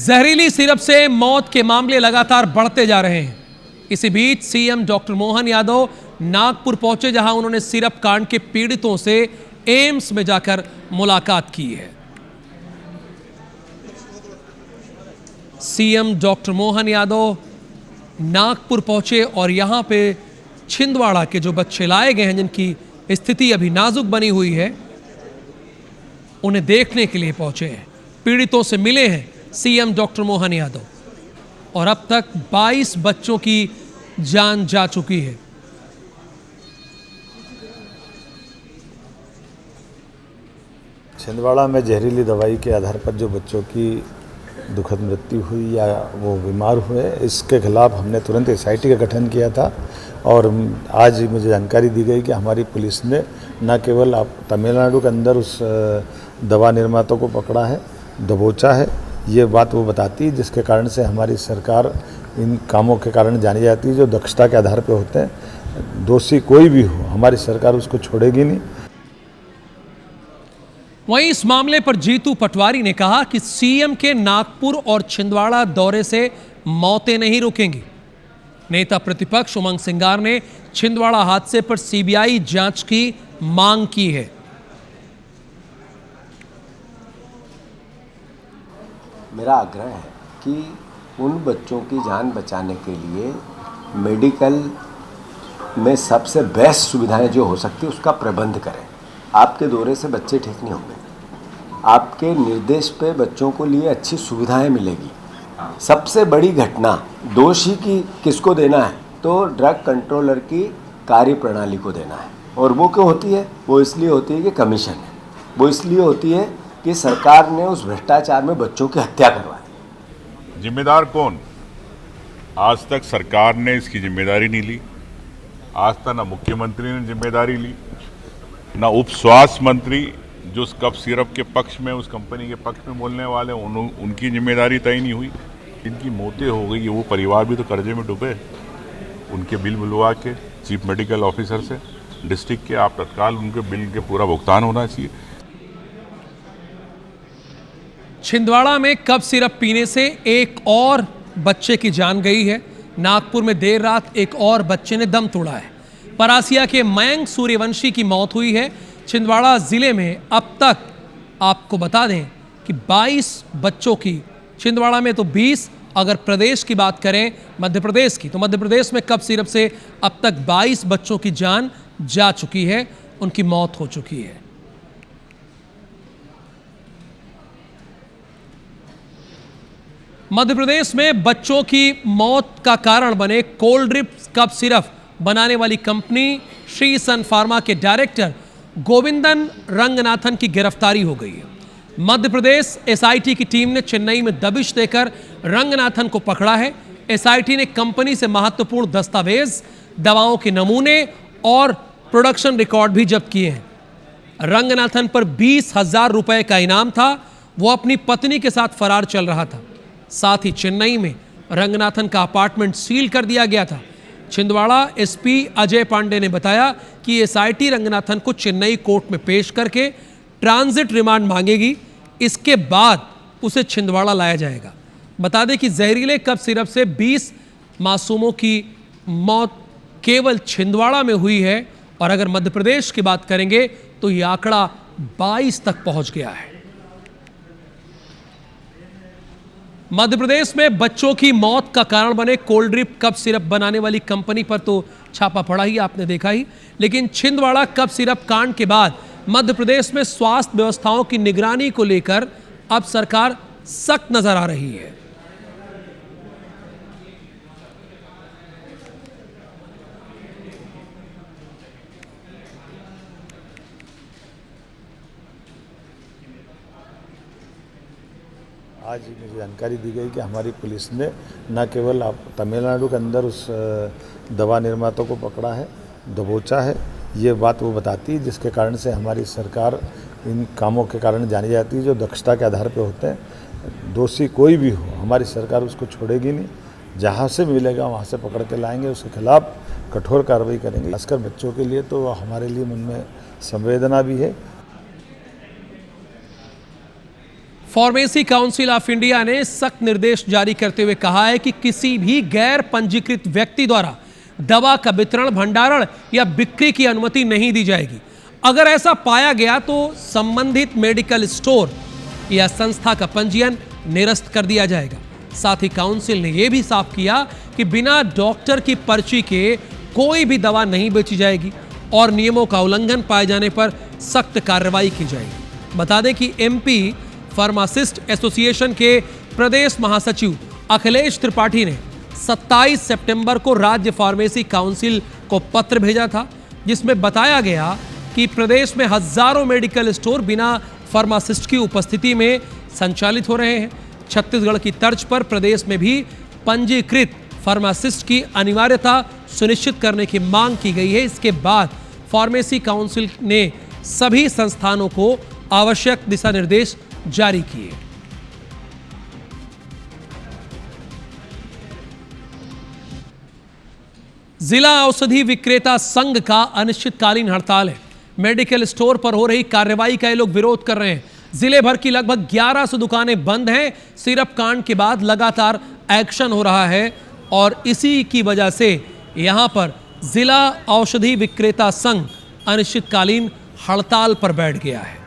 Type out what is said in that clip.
जहरीली सिरप से मौत के मामले लगातार बढ़ते जा रहे हैं। इसी बीच सीएम डॉक्टर मोहन यादव नागपुर पहुंचे, जहां उन्होंने सिरप कांड के पीड़ितों से एम्स में जाकर मुलाकात की है। सीएम डॉक्टर मोहन यादव नागपुर पहुंचे और यहां पे छिंदवाड़ा के जो बच्चे लाए गए हैं, जिनकी स्थिति अभी नाजुक बनी हुई है, उन्हें देखने के लिए पहुंचे हैं। पीड़ितों से मिले हैं सीएम डॉक्टर मोहन यादव और अब तक 22 बच्चों की जान जा चुकी है। छिंदवाड़ा में जहरीली दवाई के आधार पर जो बच्चों की दुखद मृत्यु हुई या वो बीमार हुए, इसके खिलाफ हमने तुरंत एसआईटी का गठन किया था और आज मुझे जानकारी दी गई कि हमारी पुलिस ने न केवल तमिलनाडु के अंदर उस दवा निर्माता को पकड़ा है, दबोचा है, ये बात वो बताती है, जिसके कारण से हमारी सरकार इन कामों के कारण जानी जाती है जो दक्षता के आधार पर होते हैं। दोषी कोई भी हो, हमारी सरकार उसको छोड़ेगी नहीं। वहीं इस मामले पर जीतू पटवारी ने कहा कि सीएम के नागपुर और छिंदवाड़ा दौरे से मौतें नहीं रुकेंगी। नेता प्रतिपक्ष उमंग सिंगार ने छिंदवाड़ा हादसे पर सीबीआई जांच की मांग की है। मेरा आग्रह है कि उन बच्चों की जान बचाने के लिए मेडिकल में सबसे बेस्ट सुविधाएं जो हो सकती है उसका प्रबंध करें। आपके दौरे से बच्चे ठीक नहीं होंगे। आपके निर्देश पे बच्चों को लिए अच्छी सुविधाएं मिलेगी। सबसे बड़ी घटना दोषी की किसको देना है, तो ड्रग कंट्रोलर की कार्यप्रणाली को देना है। और वो क्यों होती है? वो इसलिए होती है कि कमीशन है। वो इसलिए होती है कि सरकार ने उस भ्रष्टाचार में बच्चों की हत्या करवाई। जिम्मेदार कौन? आज तक सरकार ने इसकी जिम्मेदारी नहीं ली। आज तक ना मुख्यमंत्री ने जिम्मेदारी ली, ना उप स्वास्थ्य मंत्री जो उस कफ सिरप के पक्ष में, उस कंपनी के पक्ष में बोलने वाले, उनकी जिम्मेदारी तय नहीं हुई। इनकी मौतें हो गई, वो परिवार भी तो कर्जे में डूबे। उनके बिल बुलवा के चीफ मेडिकल ऑफिसर से डिस्ट्रिक्ट के आप तत्काल उनके बिल के पूरा भुगतान होना चाहिए। छिंदवाड़ा में कफ सिरप पीने से एक और बच्चे की जान गई है। नागपुर में देर रात एक और बच्चे ने दम तोड़ा है। परासिया के मयंक सूर्यवंशी की मौत हुई है। छिंदवाड़ा जिले में अब तक आपको बता दें कि 22 बच्चों की, छिंदवाड़ा में तो 20, अगर प्रदेश की बात करें मध्य प्रदेश की, तो मध्य प्रदेश में कफ सिरप से अब तक 22 बच्चों की जान जा चुकी है, उनकी मौत हो चुकी है। मध्य प्रदेश में बच्चों की मौत का कारण बने कोल्ड ड्रिप कफ सिरप बनाने वाली कंपनी श्री सन फार्मा के डायरेक्टर गोविंदन रंगनाथन की गिरफ्तारी हो गई है। मध्य प्रदेश एसआईटी की टीम ने चेन्नई में दबिश देकर रंगनाथन को पकड़ा है। एसआईटी ने कंपनी से महत्वपूर्ण दस्तावेज, दवाओं के नमूने और प्रोडक्शन रिकॉर्ड भी जब्त किए हैं। रंगनाथन पर 20,000 रुपए का इनाम था। वो अपनी पत्नी के साथ फरार चल रहा था। साथ ही चेन्नई में रंगनाथन का अपार्टमेंट सील कर दिया गया था। छिंदवाड़ा एसपी अजय पांडे ने बताया कि एसआईटी रंगनाथन को चेन्नई कोर्ट में पेश करके ट्रांजिट रिमांड मांगेगी। इसके बाद उसे छिंदवाड़ा लाया जाएगा। बता दें कि जहरीले कफ सिरप से 20 मासूमों की मौत केवल छिंदवाड़ा में हुई है और अगर मध्य प्रदेश की बात करेंगे तो यह आंकड़ा 22 तक पहुंच गया है। मध्य प्रदेश में बच्चों की मौत का कारण बने कोल्ड ड्रिप कफ सिरप बनाने वाली कंपनी पर तो छापा पड़ा ही, आपने देखा ही, लेकिन छिंदवाड़ा कफ सिरप कांड के बाद मध्य प्रदेश में स्वास्थ्य व्यवस्थाओं की निगरानी को लेकर अब सरकार सख्त नजर आ रही है। आज मुझे जानकारी दी गई कि हमारी पुलिस ने न केवल तमिलनाडु के अंदर उस दवा निर्माता को पकड़ा है, दबोचा है, ये बात वो बताती है, जिसके कारण से हमारी सरकार इन कामों के कारण जानी जाती है जो दक्षता के आधार पर होते हैं। दोषी कोई भी हो, हमारी सरकार उसको छोड़ेगी नहीं। जहाँ से मिलेगा वहाँ से पकड़ के लाएंगे, उसके खिलाफ कठोर कार्रवाई करेंगे। खासकर बच्चों के लिए तो हमारे लिए मन में संवेदना भी है। फार्मेसी काउंसिल ऑफ इंडिया ने सख्त निर्देश जारी करते हुए कहा है कि किसी भी गैर पंजीकृत व्यक्ति द्वारा दवा का वितरण, भंडारण या बिक्री की अनुमति नहीं दी जाएगी। अगर ऐसा पाया गया तो संबंधित मेडिकल स्टोर या संस्था का पंजीयन निरस्त कर दिया जाएगा। साथ ही काउंसिल ने यह भी साफ किया कि बिना डॉक्टर की पर्ची के कोई भी दवा नहीं बेची जाएगी और नियमों का उल्लंघन पाए जाने पर सख्त कार्रवाई की जाएगी। बता दें कि एमपी फार्मासिस्ट एसोसिएशन के प्रदेश महासचिव अखिलेश त्रिपाठी ने 27 सितंबर को राज्य फार्मेसी काउंसिल को पत्र भेजा था, जिसमें बताया गया कि प्रदेश में हजारों मेडिकल स्टोर बिना फार्मासिस्ट की उपस्थिति में संचालित हो रहे हैं। छत्तीसगढ़ की तर्ज पर प्रदेश में भी पंजीकृत फार्मासिस्ट की अनिवार्यता सुनिश्चित करने की मांग की गई है। इसके बाद फार्मेसी काउंसिल ने सभी संस्थानों को आवश्यक दिशा निर्देश जारी किए। जिला औषधि विक्रेता संघ का अनिश्चितकालीन हड़ताल है। मेडिकल स्टोर पर हो रही कार्रवाई का ये लोग विरोध कर रहे हैं। जिले भर की लगभग 1100 दुकानें बंद हैं। सिरप कांड के बाद लगातार एक्शन हो रहा है और इसी की वजह से यहां पर जिला औषधि विक्रेता संघ अनिश्चितकालीन हड़ताल पर बैठ गया है।